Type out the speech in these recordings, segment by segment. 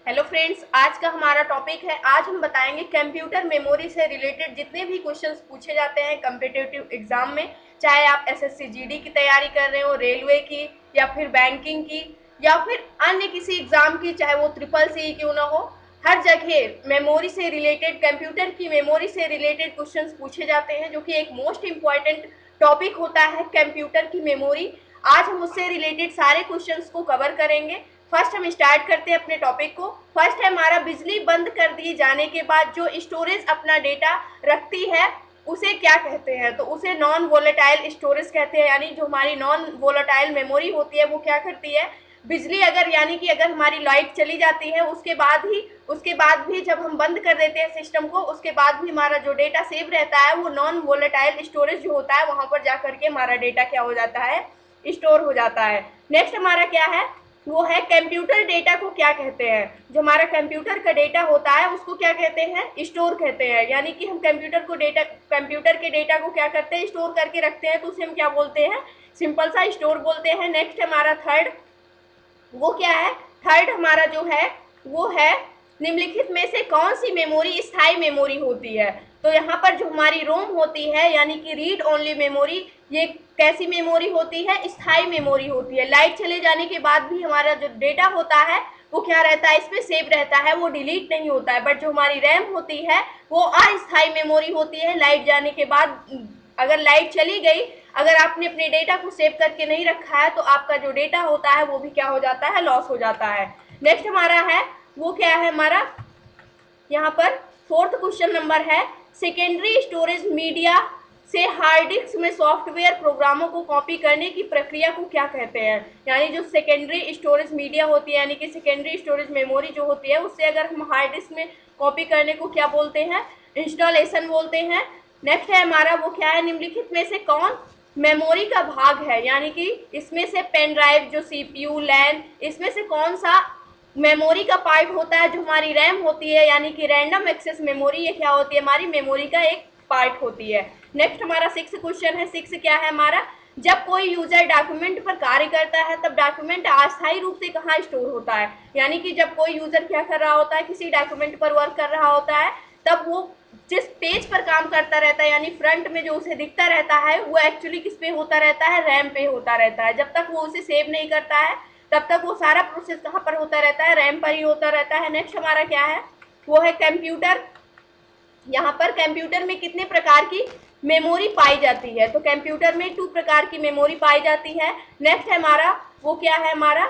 Hello friends, आज का हमारा टॉपिक है। आज हम बताएंगे कंप्यूटर मेमोरी से रिलेटेड जितने भी क्वेश्चंस पूछे जाते हैं कम्पिटिटिव एग्जाम में, चाहे आप एसएससी जीडी की तैयारी कर रहे हो, रेलवे की या फिर बैंकिंग की या फिर अन्य किसी एग्जाम की, चाहे वो ट्रिपल सी क्यों ना हो, हर जगह मेमोरी से रिलेटेड, कंप्यूटर की मेमोरी से रिलेटेड क्वेश्चंस पूछे जाते हैं, जो कि एक मोस्ट इम्पॉर्टेंट टॉपिक होता है कंप्यूटर की मेमोरी। आज हम उससे रिलेटेड सारे क्वेश्चंस को कवर करेंगे। फर्स्ट हम स्टार्ट करते हैं अपने टॉपिक को। फर्स्ट है हमारा, बिजली बंद कर दिए जाने के बाद जो स्टोरेज अपना डेटा रखती है उसे क्या कहते हैं? तो उसे नॉन वोलेटाइल स्टोरेज कहते हैं। यानी जो हमारी नॉन वोलेटाइल मेमोरी होती है वो क्या करती है, बिजली अगर यानी कि अगर हमारी लाइट चली जाती है उसके बाद भी जब हम बंद कर देते हैं सिस्टम को, उसके बाद भी हमारा जो डेटा सेव रहता है वो नॉन वोलेटाइल स्टोरेज जो होता है वहां पर जाकर के हमारा डेटा क्या हो जाता है, स्टोर हो जाता है। नेक्स्ट हमारा क्या है, वो है कंप्यूटर डेटा को क्या कहते हैं? जो हमारा कंप्यूटर का डेटा होता है उसको क्या कहते हैं, स्टोर कहते हैं। यानी कि हम कंप्यूटर के डेटा को क्या करते हैं, स्टोर करके रखते हैं, तो उसे हम क्या बोलते हैं, सिंपल सा स्टोर बोलते हैं। नेक्स्ट हमारा थर्ड, वो क्या है, थर्ड हमारा जो है वो है, निम्नलिखित में से कौन सी मेमोरी स्थायी मेमोरी होती है? तो यहाँ पर जो हमारी रोम होती है यानी कि रीड ओनली मेमोरी, ये कैसी मेमोरी होती है, स्थायी मेमोरी होती है। लाइट चले जाने के बाद भी हमारा जो डेटा होता है वो क्या रहता है, इसमें सेव रहता है, वो डिलीट नहीं होता है। बट जो हमारी रैम होती है वो अस्थायी मेमोरी होती है। लाइट जाने के बाद अगर लाइट चली गई, अगर आपने अपने डेटा को सेव करके नहीं रखा है तो आपका जो डेटा होता है वो भी क्या हो जाता है, लॉस हो जाता है। नेक्स्ट हमारा है, वो क्या है हमारा, यहाँ पर फोर्थ क्वेश्चन नंबर है, सेकेंडरी स्टोरेज मीडिया से हार्ड डिस्क में सॉफ्टवेयर प्रोग्रामों को कॉपी करने की प्रक्रिया को क्या कहते हैं? यानी जो सेकेंडरी स्टोरेज मीडिया होती है यानी कि सेकेंडरी स्टोरेज मेमोरी जो होती है उससे अगर हम हार्ड डिस्क में कॉपी करने को क्या बोलते हैं, इंस्टॉलेशन बोलते हैं। नेक्स्ट है हमारा, वो क्या है, निम्नलिखित में से कौन मेमोरी का भाग है? यानी कि इसमें से पेन ड्राइव, जो सीपीयू, लैन, इसमें से कौन सा मेमोरी का पार्ट होता है? जो हमारी रैम होती है यानी कि रैंडम एक्सेस मेमोरी, ये क्या होती है, हमारी मेमोरी का एक पार्ट होती है। नेक्स्ट हमारा सिक्स क्वेश्चन है। सिक्स क्या है हमारा, जब कोई यूजर डॉक्यूमेंट पर कार्य करता है तब डॉक्यूमेंट अस्थायी रूप से कहाँ स्टोर होता है? यानी कि जब कोई यूजर क्या कर रहा होता है, किसी डॉक्यूमेंट पर वर्क कर रहा होता है, तब वो जिस पेज पर काम करता रहता है यानी फ्रंट में जो उसे दिखता रहता है वो एक्चुअली किस पे होता रहता है, रैम पे होता रहता है। जब तक वो उसे सेव नहीं करता है तब तक वो सारा प्रोसेस कहाँ पर होता रहता है, रैम पर ही होता रहता है। नेक्स्ट हमारा क्या है, वो है कंप्यूटर। यहाँ पर कंप्यूटर में कितने प्रकार की मेमोरी पाई जाती है? तो कंप्यूटर में 2 प्रकार की मेमोरी पाई जाती है। नेक्स्ट है हमारा, वो क्या है हमारा,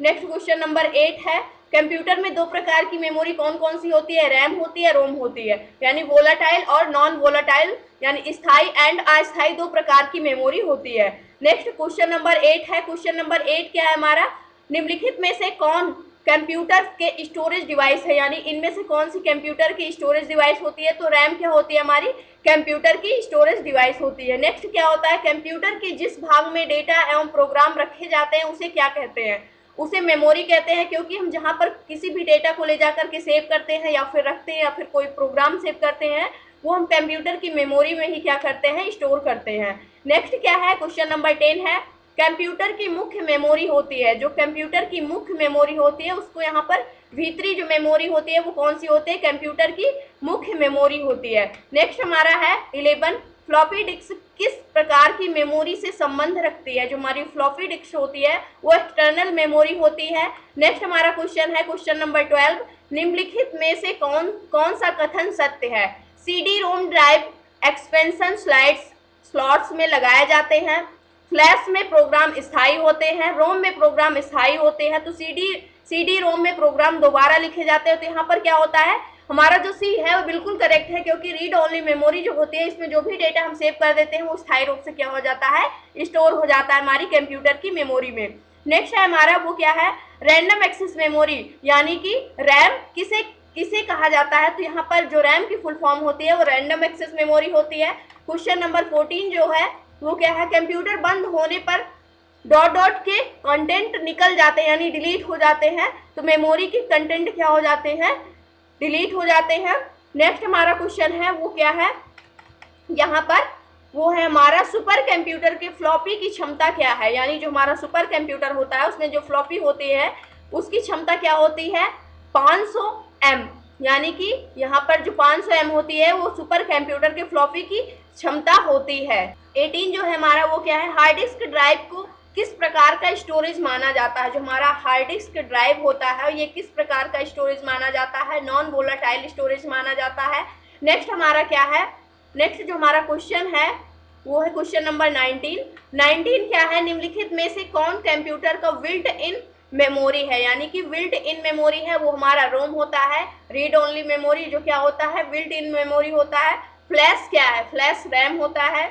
नेक्स्ट क्वेश्चन नंबर 8 है, कंप्यूटर में 2 प्रकार की मेमोरी कौन कौन सी होती है? रैम होती है, रोम होती है। यानी वोलाटाइल और नॉन वोलाटाइल, यानी स्थायी एंड अस्थायी 2 प्रकार की मेमोरी होती है। नेक्स्ट क्वेश्चन नंबर 8 है, क्वेश्चन नंबर 8 क्या है हमारा, निम्नलिखित में से कौन कंप्यूटर के स्टोरेज डिवाइस है? यानी इनमें से कौन सी कंप्यूटर की स्टोरेज डिवाइस होती है? तो रैम क्या होती है हमारी, कंप्यूटर की स्टोरेज डिवाइस होती है। नेक्स्ट क्या होता है, कंप्यूटर के जिस भाग में डेटा एवं प्रोग्राम रखे जाते हैं उसे क्या कहते हैं? उसे मेमोरी कहते हैं, क्योंकि हम जहाँ पर किसी भी डेटा को ले जाकर के सेव करते हैं या फिर रखते हैं या फिर कोई प्रोग्राम सेव करते हैं वो हम कंप्यूटर की मेमोरी में ही क्या करते हैं, स्टोर करते हैं। नेक्स्ट क्या है, क्वेश्चन नंबर 10 है, कंप्यूटर की मुख्य मेमोरी होती है, जो कंप्यूटर की मुख्य मेमोरी होती है उसको यहाँ पर भीतरी जो मेमोरी होती है वो कौन सी होती है, कंप्यूटर की मुख्य मेमोरी होती है। नेक्स्ट हमारा है 11, फ्लॉपी डिस्क किस प्रकार की मेमोरी से संबंध रखती है? जो हमारी फ्लॉपी डिस्क होती है वो एक्सटर्नल मेमोरी होती है। नेक्स्ट हमारा क्वेश्चन है क्वेश्चन नंबर 12, निम्नलिखित में से कौन कौन सा कथन सत्य है? CD ROM drive expansion slots में लगाए जाते हैं, फ्लैश में प्रोग्राम स्थायी होते हैं, रोम में प्रोग्राम स्थायी होते हैं। तो सीडी रोम में प्रोग्राम दोबारा लिखे जाते हैं। तो यहाँ पर क्या होता है, हमारा जो सी है वो बिल्कुल करेक्ट है, क्योंकि रीड ओनली मेमोरी जो होती है इसमें जो भी डेटा हम सेव कर देते हैं वो स्थायी रूप से क्या हो जाता है, स्टोर हो जाता है हमारी कंप्यूटर की मेमोरी में। नेक्स्ट है हमारा, वो क्या है, रैंडम एक्सेस मेमोरी, यानी कि रैम किसे किसे कहा जाता है? तो यहाँ पर जो रैम की फुल फॉर्म होती है वो रैंडम एक्सेस मेमोरी होती है। क्वेश्चन नंबर 14 जो है वो क्या है, कंप्यूटर बंद होने पर डॉट डॉट के कंटेंट निकल जाते हैं यानी डिलीट हो जाते हैं, तो मेमोरी के कंटेंट क्या हो जाते हैं, डिलीट हो जाते हैं। नेक्स्ट हमारा क्वेश्चन है वो क्या है, यहाँ पर वो है हमारा, सुपर कंप्यूटर के फ्लॉपी की क्षमता क्या है? यानी जो हमारा सुपर कंप्यूटर होता है उसमें जो फ्लॉपी होती है उसकी क्षमता क्या होती है 500 एम, यानी कि यहाँ पर जो 500 एम होती है वो सुपर कंप्यूटर के फ्लॉपी की क्षमता होती है। 18 जो है हमारा वो क्या है, हार्ड डिस्क ड्राइव को किस प्रकार का स्टोरेज माना जाता है। जो हमारा हार्ड डिस्क ड्राइव होता है ये किस प्रकार का स्टोरेज माना जाता है, नॉन वोलेटाइल स्टोरेज माना जाता है। नेक्स्ट हमारा क्या है, नेक्स्ट जो हमारा क्वेश्चन है वो है क्वेश्चन नंबर 19। 19 क्या है, निम्नलिखित में से कौन कंप्यूटर का बिल्ट इन मेमोरी है, यानी कि बिल्ट इन मेमोरी है वो हमारा रोम होता है। रीड ओनली मेमोरी जो क्या होता है, बिल्ट इन मेमोरी होता है। फ्लैश क्या है, फ्लैश रैम होता है,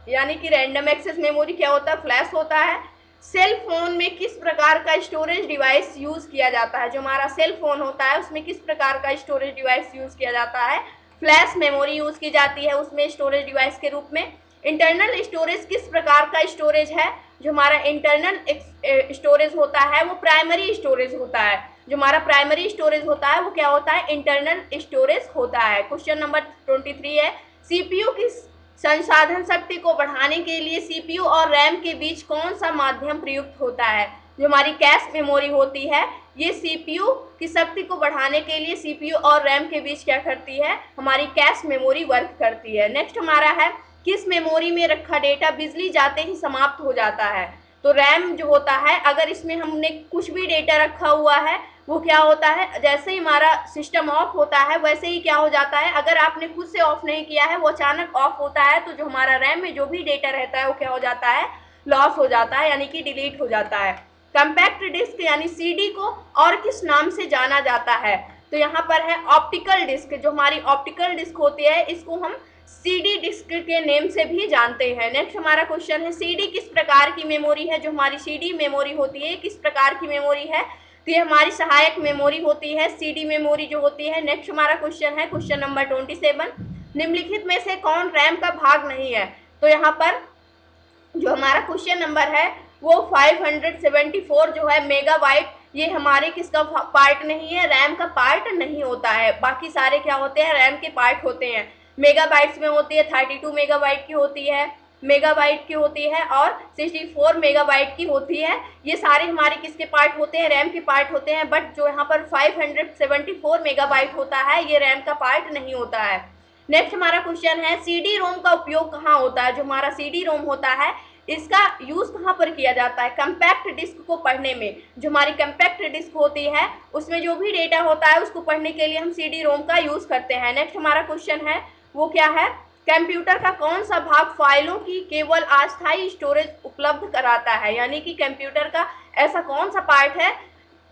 यानी कि रैंडम एक्सेस मेमोरी क्या होता है, फ्लैश होता है। सेल फोन में किस प्रकार का स्टोरेज डिवाइस यूज किया जाता है, जो हमारा सेल फोन होता है उसमें किस प्रकार का स्टोरेज डिवाइस यूज किया जाता है, फ्लैश मेमोरी यूज की जाती है उसमें स्टोरेज डिवाइस के रूप में। इंटरनल स्टोरेज किस प्रकार का स्टोरेज है, जो हमारा इंटरनल स्टोरेज होता है वो प्राइमरी स्टोरेज होता है। जो हमारा प्राइमरी स्टोरेज होता है वो क्या होता है, इंटरनल स्टोरेज होता है। क्वेश्चन नंबर 23 है, सीपीयू की संसाधन शक्ति को बढ़ाने के लिए सीपीयू और रैम के बीच कौन सा माध्यम प्रयुक्त होता है। जो हमारी कैश मेमोरी होती है ये सीपीयू की शक्ति को बढ़ाने के लिए सीपीयू और रैम के बीच क्या करती है, हमारी कैश मेमोरी वर्क करती है। नेक्स्ट हमारा है, किस मेमोरी में रखा डेटा बिजली जाते ही समाप्त हो जाता है। तो रैम जो होता है अगर इसमें हमने कुछ भी डेटा रखा हुआ है वो क्या होता है, जैसे ही हमारा सिस्टम ऑफ होता है वैसे ही क्या हो जाता है, अगर आपने खुद से ऑफ नहीं किया है वो अचानक ऑफ होता है तो जो हमारा रैम में जो भी डेटा रहता है वो क्या हो जाता है, लॉस हो जाता है, यानी कि डिलीट हो जाता है। कंपैक्ट डिस्क यानी सीडी को और किस नाम से जाना जाता है, तो यहाँ पर है ऑप्टिकल डिस्क। जो हमारी ऑप्टिकल डिस्क होती है इसको हम सीडी डिस्क के नेम से भी जानते हैं। नेक्स्ट हमारा क्वेश्चन है, सीडी किस प्रकार की मेमोरी है। जो हमारी सीडी मेमोरी होती है किस प्रकार की मेमोरी है, तो ये हमारी सहायक मेमोरी होती है, सीडी मेमोरी जो होती है। नेक्स्ट हमारा क्वेश्चन है क्वेश्चन नंबर 27, निम्नलिखित में से कौन रैम का भाग नहीं है। तो यहाँ पर जो हमारा क्वेश्चन नंबर है वो 574 जो है मेगाबाइट, ये हमारे किसका पार्ट नहीं है, रैम का पार्ट नहीं होता है। बाकी सारे क्या होते हैं, रैम के पार्ट होते हैं। मेगाबाइट्स में होती है 32 मेगाबाइट की होती है, मेगाबाइट की होती है और 64 मेगाबाइट की होती है। ये सारे हमारे किसके पार्ट होते हैं, रैम के पार्ट होते हैं। बट जो यहाँ पर 574 मेगाबाइट होता है ये रैम का पार्ट नहीं होता है। नेक्स्ट हमारा क्वेश्चन है, सीडी रोम का उपयोग कहाँ होता है। जो हमारा सीडी रोम होता है इसका यूज कहाँ पर किया जाता है, कंपैक्ट डिस्क को पढ़ने में। जो हमारी कंपैक्ट डिस्क होती है उसमें जो भी डेटा होता है उसको पढ़ने के लिए हम सीडी रोम का यूज करते हैं। नेक्स्ट हमारा क्वेश्चन है वो क्या है, कंप्यूटर का कौन सा भाग फाइलों की केवल अस्थायी स्टोरेज उपलब्ध कराता है, यानी कि कंप्यूटर का ऐसा कौन सा पार्ट है,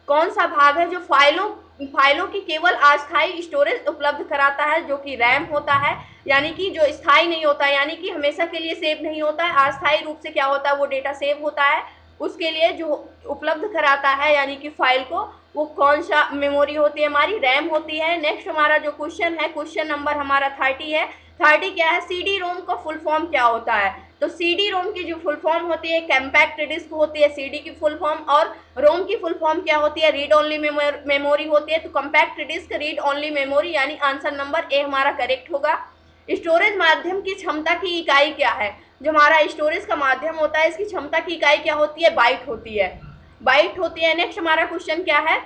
कौन सा भाग है जो फाइलों की केवल अस्थायी स्टोरेज उपलब्ध कराता है, जो कि रैम होता है। यानी कि जो स्थायी नहीं होता है, यानी कि हमेशा के लिए सेव नहीं होता है, अस्थायी रूप से क्या होता है वो डेटा सेव होता है, उसके लिए जो उपलब्ध कराता है यानी कि फाइल को, वो कौन सा मेमोरी होती है, हमारी रैम होती है। नेक्स्ट हमारा जो क्वेश्चन है क्वेश्चन नंबर हमारा 30 है। 30 क्या है, सीडी रोम का फुल फॉर्म क्या होता है। तो सीडी रोम की जो फुल फॉर्म होती है, कंपैक्ट डिस्क होती है सीडी की फुल फॉर्म, और रोम की फुल फॉर्म क्या होती है, रीड ओनली मेमोरी होती है। तो compact disc read only memory, यानी आंसर नंबर ए हमारा करेक्ट होगा। स्टोरेज माध्यम की क्षमता की इकाई क्या है। जो हमारा स्टोरेज का माध्यम होता है इसकी क्षमता की इकाई क्या होती है, बाइट होती है, बाइट होती है। नेक्स्ट हमारा क्वेश्चन क्या है,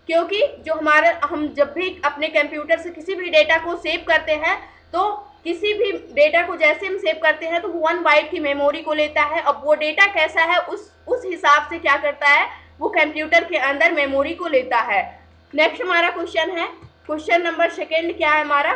क्योंकि जो हमारा हम जब भी अपने कंप्यूटर से किसी भी डेटा को सेव करते हैं तो किसी भी डेटा को जैसे हम सेव करते हैं तो 1 बाइट की मेमोरी को लेता है। अब वो डेटा कैसा है उस हिसाब से क्या करता है, वो कंप्यूटर के अंदर मेमोरी को लेता है। नेक्स्ट हमारा क्वेश्चन है क्वेश्चन नंबर सेकेंड क्या है हमारा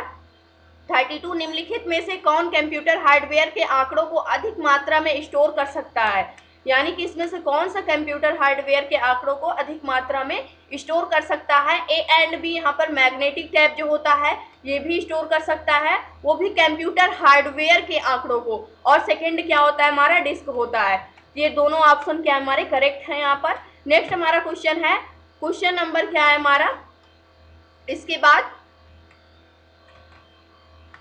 32, निम्नलिखित में से कौन कंप्यूटर हार्डवेयर के आंकड़ों को अधिक मात्रा में स्टोर कर सकता है, यानी कि इसमें से कौन सा कंप्यूटर हार्डवेयर के आंकड़ों को अधिक मात्रा में स्टोर कर सकता है। ए एंड बी, यहाँ पर मैग्नेटिक टैप जो होता है ये भी स्टोर कर सकता है, वो भी कंप्यूटर हार्डवेयर के आंकड़ों को। और सेकेंड क्या होता है, हमारा डिस्क होता है। ये दोनों ऑप्शन क्या हमारे करेक्ट हैं यहाँ पर। नेक्स्ट हमारा क्वेश्चन है क्वेश्चन नंबर क्या है हमारा, इसके बाद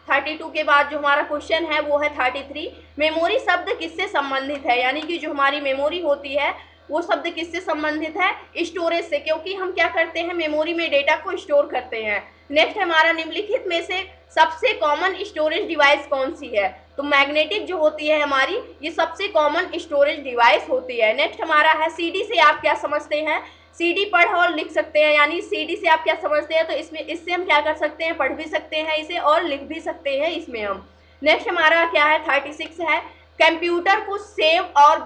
32 के बाद जो हमारा क्वेश्चन है वो है 33, मेमोरी शब्द किससे संबंधित है, यानी कि जो हमारी मेमोरी होती है वो शब्द किससे संबंधित है, स्टोरेज से, क्योंकि हम क्या करते हैं मेमोरी में डेटा को स्टोर करते हैं। नेक्स्ट हमारा निम्नलिखित में से सबसे कॉमन स्टोरेज डिवाइस कौन सी है, तो मैग्नेटिक जो होती है हमारी ये सबसे कॉमन स्टोरेज डिवाइस होती है। नेक्स्ट हमारा है सीडी से आप क्या समझते हैं, सीडी पढ़ और लिख सकते हैं, यानी सीडी से आप क्या समझते हैं, तो इससे हम क्या कर सकते हैं, पढ़ भी सकते हैं इसे और लिख भी सकते हैं इसमें हम। नेक्स्ट हमारा क्या है, 36 है, कंप्यूटर को सेव और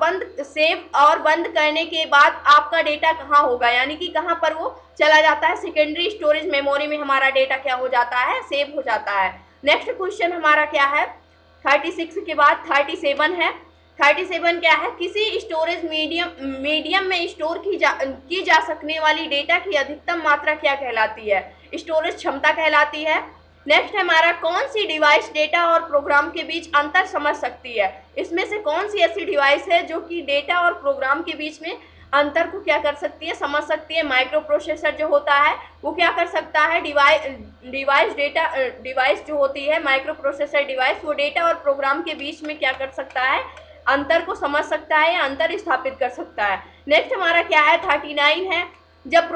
बंद करने के बाद आपका डेटा कहाँ होगा, यानी कि कहाँ पर वो चला जाता है, सेकेंडरी स्टोरेज मेमोरी में हमारा डेटा क्या हो जाता है, सेव हो जाता है। नेक्स्ट क्वेश्चन हमारा क्या है, 36 के बाद 37 है। 37 क्या है, किसी स्टोरेज मीडियम में स्टोर की जा सकने वाली डेटा की अधिकतम मात्रा क्या कहलाती है, स्टोरेज क्षमता कहलाती है। नेक्स्ट हमारा, कौन सी डिवाइस डेटा और प्रोग्राम के बीच अंतर समझ सकती है, इसमें से कौन सी ऐसी डिवाइस है जो कि डेटा और प्रोग्राम के बीच में अंतर को क्या कर सकती है, समझ सकती है। माइक्रो प्रोसेसर जो होता है वो क्या कर सकता है, डिवाइस जो होती है माइक्रो प्रोसेसर डिवाइस, वो डेटा और प्रोग्राम के बीच में क्या कर सकता है, अंतर को समझ सकता है या अंतर स्थापित कर सकता है। नेक्स्ट हमारा क्या है, 39 है, जब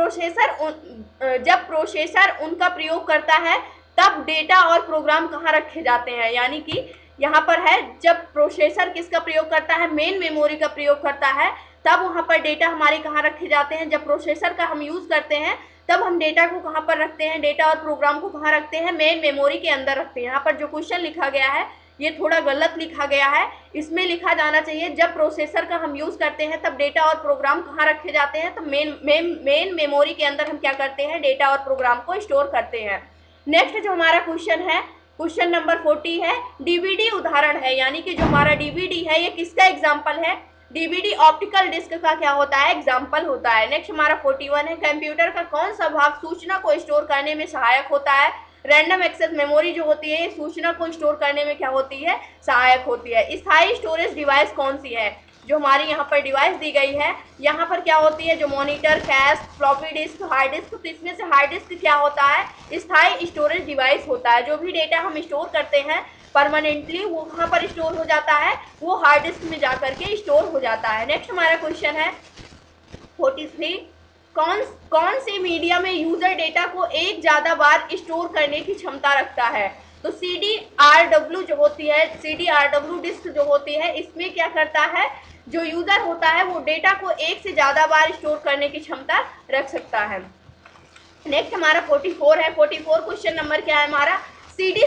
प्रोसेसर उनका प्रयोग करता है तब डेटा और प्रोग्राम कहाँ रखे जाते हैं, यानी कि यहाँ पर है, जब प्रोसेसर किसका प्रयोग करता है, मेन मेमोरी का प्रयोग करता है, तब वहाँ पर डेटा हमारे कहाँ रखे जाते हैं। जब प्रोसेसर का हम यूज़ करते हैं तब हम डेटा को कहाँ पर रखते हैं, डेटा और प्रोग्राम को कहाँ रखते हैं, मेन मेमोरी के अंदर रखते हैं। यहाँ पर जो क्वेश्चन लिखा गया है ये थोड़ा गलत लिखा गया है, इसमें लिखा जाना चाहिए जब प्रोसेसर का हम यूज़ करते हैं तब डेटा और प्रोग्राम कहाँ रखे जाते हैं, तो मेन मेमोरी के अंदर हम क्या करते हैं, डेटा और प्रोग्राम को स्टोर करते हैं। नेक्स्ट जो हमारा क्वेश्चन है, क्वेश्चन नंबर 40 है, डीवीडी उदाहरण है, यानी कि जो हमारा डीवीडी है ये किसका एग्जाम्पल है, डीवीडी ऑप्टिकल डिस्क का क्या होता है, एग्जाम्पल होता है। नेक्स्ट हमारा 41 है, कंप्यूटर का कौन सा भाग सूचना को स्टोर करने में सहायक होता है, रैंडम एक्सेस मेमोरी जो होती है सूचना को स्टोर करने में क्या होती है, सहायक होती है। स्थायी स्टोरेज डिवाइस कौन सी है, जो हमारी यहाँ पर डिवाइस दी गई है, यहाँ पर क्या होती है, जो monitor, cash, floppy disk, hard disk, तो इसमें से हार्ड डिस्क क्या होता है, स्थायी स्टोरेज डिवाइस होता है। जो भी डेटा हम स्टोर करते हैं परमानेंटली वो कहाँ पर स्टोर हो जाता है, वो हार्ड डिस्क में जाकर के स्टोर हो जाता है। नेक्स्ट हमारा क्वेश्चन है 43, कौन से मीडिया में यूजर डेटा को एक ज़्यादा बार स्टोर करने की क्षमता रखता है, तो CDRW जो होती है, CDRW डिस्क जो होती है, इसमें क्या करता है, जो यूजर होता है वो डेटा को एक से ज़्यादा बार स्टोर करने की क्षमता रख सकता है। नेक्स्ट हमारा 44 है, 44 क्वेश्चन नंबर क्या है हमारा, सीडी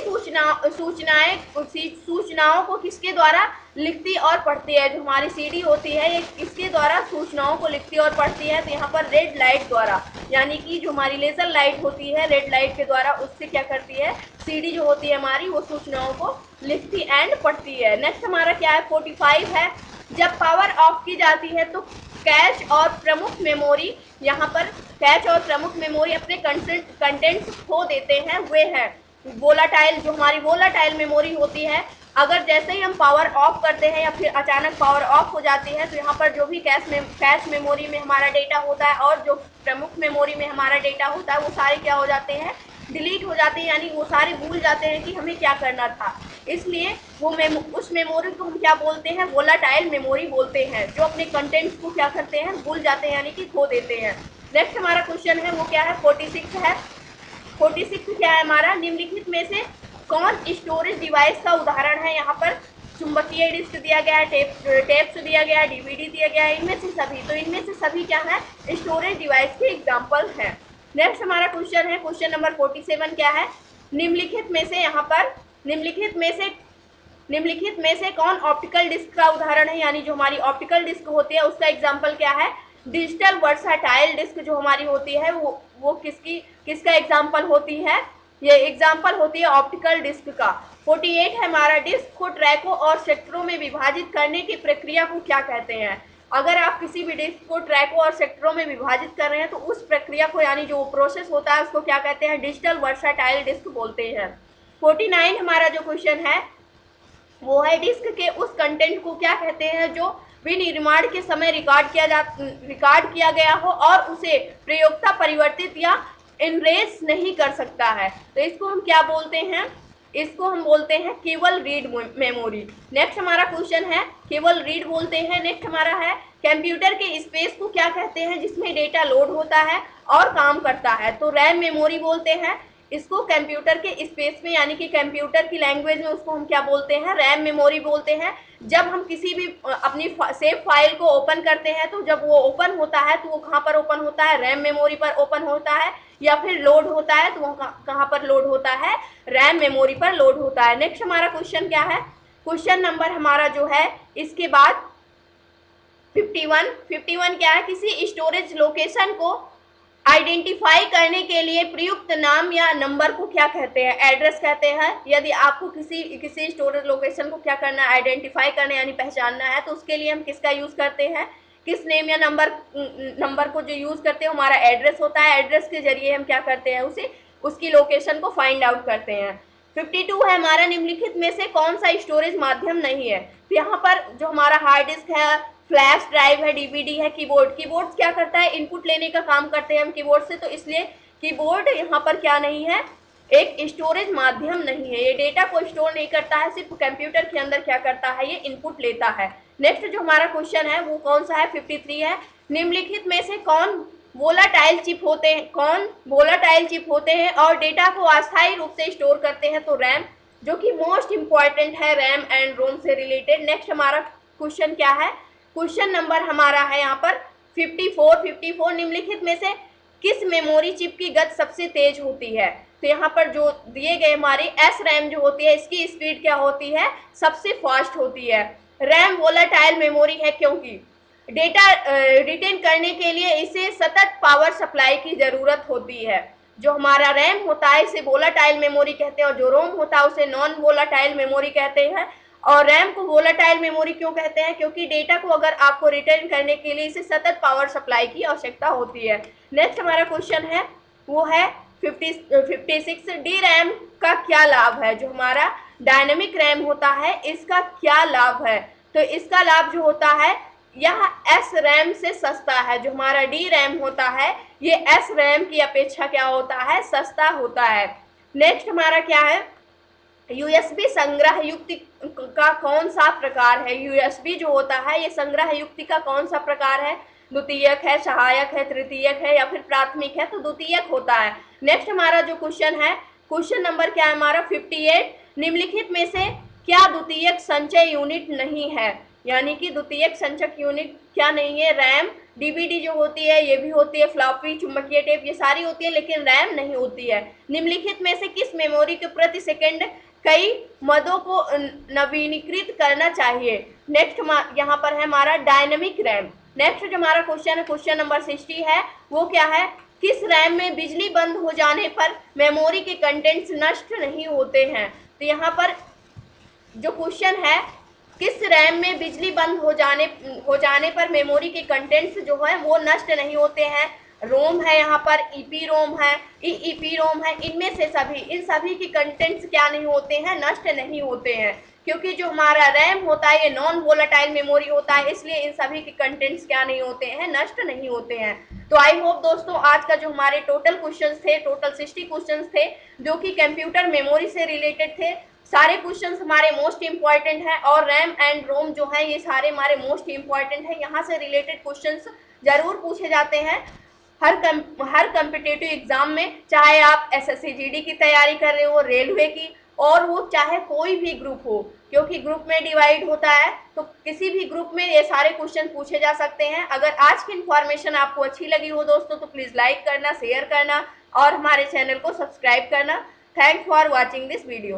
सूचनाओं को किसके द्वारा लिखती और पढ़ती है, जो हमारी सीडी होती है ये किसके द्वारा सूचनाओं को लिखती और पढ़ती है, तो यहाँ पर रेड लाइट द्वारा, यानी कि जो हमारी लेजर लाइट होती है रेड लाइट के द्वारा उससे क्या करती है, सीडी जो होती है हमारी वो सूचनाओं को लिखती एंड पढ़ती है। नेक्स्ट हमारा क्या है, 45 है, जब पावर ऑफ की जाती है तो कैश और प्रमुख मेमोरी, यहाँ पर कैश और प्रमुख मेमोरी अपने कंटेंट्स खो देते हैं, वे हैं वोलाटाइल, जो हमारी वोलाटाइल मेमोरी होती है। अगर जैसे ही हम पावर ऑफ करते हैं या फिर अचानक पावर ऑफ हो जाती है तो यहाँ पर जो भी कैश मेमोरी में हमारा डेटा होता है और जो प्रमुख मेमोरी में हमारा डेटा होता है वो सारे क्या हो जाते हैं, डिलीट हो जाते हैं, यानी वो सारे भूल जाते हैं कि हमें क्या करना था। इसलिए वो उस मेमोरी को हम क्या बोलते हैं, वोलाटाइल मेमोरी बोलते हैं, जो अपने कंटेंट्स को क्या करते हैं, भूल जाते हैं, यानी कि खो देते हैं। नेक्स्ट हमारा क्वेश्चन है वो क्या है, 46 है। 46 क्या है हमारा, निम्नलिखित में से कौन स्टोरेज डिवाइस का उदाहरण है, यहाँ पर चुंबकीय डिस्क दिया गया है, टेप्स दिया गया है, डीवीडी दिया गया है, इनमें से सभी, तो इनमें से सभी क्या है, स्टोरेज डिवाइस के एग्जाम्पल है। नेक्स्ट हमारा क्वेश्चन है, क्वेश्चन नंबर 47 क्या है, निम्नलिखित में से यहाँ पर निम्नलिखित में से कौन ऑप्टिकल डिस्क का उदाहरण है, यानी जो हमारी ऑप्टिकल डिस्क होती है उसका एग्जाम्पल क्या है, डिजिटल वर्साटाइल डिस्क जो हमारी होती है वो किसका एग्जाम्पल होती है, ये एग्जाम्पल होती है ऑप्टिकल डिस्क का। 48 है हमारा, डिस्क को ट्रैकों और सेक्टरों में विभाजित करने की प्रक्रिया को क्या कहते हैं। अगर आप किसी भी डिस्क को ट्रैकों और सेक्टरों में विभाजित कर रहे हैं तो उस प्रक्रिया को, यानी जो प्रोसेस होता है उसको क्या कहते हैं, डिजिटल वर्साटाइल डिस्क बोलते हैं। 49 हमारा जो क्वेश्चन है वो है, डिस्क के उस कंटेंट को क्या कहते हैं जो विनिर्माण के समय रिकॉर्ड किया गया हो और उसे प्रयोक्ता परिवर्तित या इनरेस नहीं कर सकता है, तो इसको हम क्या बोलते हैं, इसको हम बोलते हैं केवल रीड मेमोरी। नेक्स्ट हमारा क्वेश्चन है, केवल रीड बोलते हैं। नेक्स्ट हमारा है, कंप्यूटर के स्पेस को क्या कहते हैं जिसमें डेटा लोड होता है और काम करता है, तो रैम मेमोरी बोलते हैं। इसको कंप्यूटर के स्पेस में यानी कि कंप्यूटर की लैंग्वेज में उसको हम क्या बोलते हैं, रैम मेमोरी बोलते हैं। जब हम किसी भी अपनी सेव फाइल को ओपन करते हैं तो जब वो ओपन होता है तो वो कहाँ पर ओपन होता है, रैम मेमोरी पर ओपन होता है, या फिर लोड होता है तो वो कहाँ पर लोड होता है, रैम मेमोरी पर लोड होता है। नेक्स्ट हमारा क्वेश्चन क्या है, क्वेश्चन नंबर हमारा जो है इसके बाद 51 क्या है, किसी स्टोरेज लोकेशन को आइडेंटिफाई करने के लिए प्रयुक्त नाम या नंबर को क्या कहते हैं, एड्रेस कहते हैं। यदि आपको किसी स्टोरेज लोकेशन को क्या करना है, आइडेंटिफाई करना यानी पहचानना है, तो उसके लिए हम किसका यूज करते हैं, किस नेम या नंबर को जो यूज करते हैं हमारा एड्रेस होता है। एड्रेस के जरिए हम क्या करते हैं, उसे उसकी लोकेशन को फाइंड आउट करते हैं। 52 है हमारा, निम्नलिखित में से कौन सा स्टोरेज माध्यम नहीं है। तो यहाँ पर जो हमारा हार्ड डिस्क है, फ्लैश ड्राइव है, डीवीडी है, कीबोर्ड क्या करता है, इनपुट लेने का काम करते हैं हम कीबोर्ड से, तो इसलिए कीबोर्ड यहाँ पर क्या नहीं है, एक स्टोरेज माध्यम नहीं है। ये डेटा को स्टोर नहीं करता है, सिर्फ कंप्यूटर के अंदर क्या करता है, ये इनपुट लेता है। नेक्स्ट जो हमारा क्वेश्चन है वो कौन सा है, 53 है, निम्नलिखित में से कौन वोलाटाइल चिप होते हैं और डेटा को अस्थायी रूप से स्टोर करते हैं। तो रैम, जो कि मोस्ट इंपॉर्टेंट है रैम एंड रोम से रिलेटेड। नेक्स्ट हमारा क्वेश्चन क्या है, क्वेश्चन नंबर हमारा है यहाँ पर 54 निम्नलिखित में से किस मेमोरी चिप की गति सबसे तेज होती है। तो यहाँ पर जो दिए गए हमारी एस रैम जो होती है इसकी स्पीड क्या होती है, सबसे फास्ट होती है। रैम वोलाटाइल मेमोरी है क्योंकि डेटा रिटेन करने के लिए इसे सतत पावर सप्लाई की जरूरत होती है। जो हमारा रैम होता है इसे वोलाटाइल मेमोरी कहते हैं और जो रोम होता है उसे नॉन वोलाटाइल मेमोरी कहते हैं। और रैम को वोलाटाइल मेमोरी क्यों कहते हैं, क्योंकि डेटा को अगर आपको रिटर्न करने के लिए इसे सतत पावर सप्लाई की आवश्यकता होती है। नेक्स्ट हमारा क्वेश्चन है वो है 56, डी रैम का क्या लाभ है। जो हमारा डायनेमिक रैम होता है इसका क्या लाभ है। तो इसका लाभ जो होता है यह एस रैम से सस्ता है। जो हमारा डी रैम होता है ये एस रैम की अपेक्षा क्या होता है, सस्ता होता है। नेक्स्ट हमारा क्या है, यूएसबी संग्रह युक्ति का कौन सा प्रकार है। यूएसबी जो होता है ये संग्रह युक्ति का कौन सा प्रकार है, द्वितीयक है, सहायक है, तृतीयक है या फिर प्राथमिक है, तो द्वितीयक होता है। नेक्स्ट हमारा जो क्वेश्चन है, क्वेश्चन नंबर क्या है हमारा 58, निम्नलिखित में से क्या द्वितीयक संचय यूनिट नहीं है। यानी कि द्वितीयक संचयक यूनिट क्या नहीं है, रैम, डीवीडी जो होती है ये भी होती है, फ्लॉपी, चुंबकीय टेप ये सारी होती है, लेकिन रैम नहीं होती है। निम्नलिखित में से किस मेमोरी के प्रति सेकंड कई मदों को नवीनीकृत करना चाहिए। नेक्स्ट यहाँ पर है हमारा डायनेमिक रैम। नेक्स्ट जो हमारा क्वेश्चन है, क्वेश्चन नंबर 60 है, वो क्या है, किस रैम में बिजली बंद हो जाने पर मेमोरी के कंटेंट्स नष्ट नहीं होते हैं। तो यहाँ पर जो क्वेश्चन है, किस रैम में बिजली बंद हो जाने पर मेमोरी के कंटेंट्स जो है वो नष्ट नहीं होते हैं। रोम है, यहाँ पर ईपी रोम है, ईपी रोम है, इनमें से इन सभी के कंटेंट्स क्या नहीं होते हैं, नष्ट नहीं होते हैं। क्योंकि जो हमारा रैम होता है ये नॉन वोलेटाइल मेमोरी होता है, इसलिए इन सभी के कंटेंट्स क्या नहीं होते हैं, नष्ट नहीं होते हैं। तो आई होप दोस्तों आज का जो हमारे टोटल 60 क्वेश्चंस थे जो कि कंप्यूटर मेमोरी से रिलेटेड थे। सारे क्वेश्चंस हमारे मोस्ट इंपॉर्टेंट हैं और रैम एंड रोम जो है ये सारे हमारे मोस्ट इंपॉर्टेंट हैं। यहाँ से रिलेटेड क्वेश्चंस जरूर पूछे जाते हैं हर कम्पिटिटिव एग्जाम में, चाहे आप एसएससी जीडी की तैयारी कर रहे हो, रेलवे की, और वो चाहे कोई भी ग्रुप हो, क्योंकि ग्रुप में डिवाइड होता है तो किसी भी ग्रुप में ये सारे क्वेश्चन पूछे जा सकते हैं। अगर आज की इन्फॉर्मेशन आपको अच्छी लगी हो दोस्तों तो प्लीज लाइक करना, शेयर करना और हमारे चैनल को सब्सक्राइब करना। Thanks for watching this video.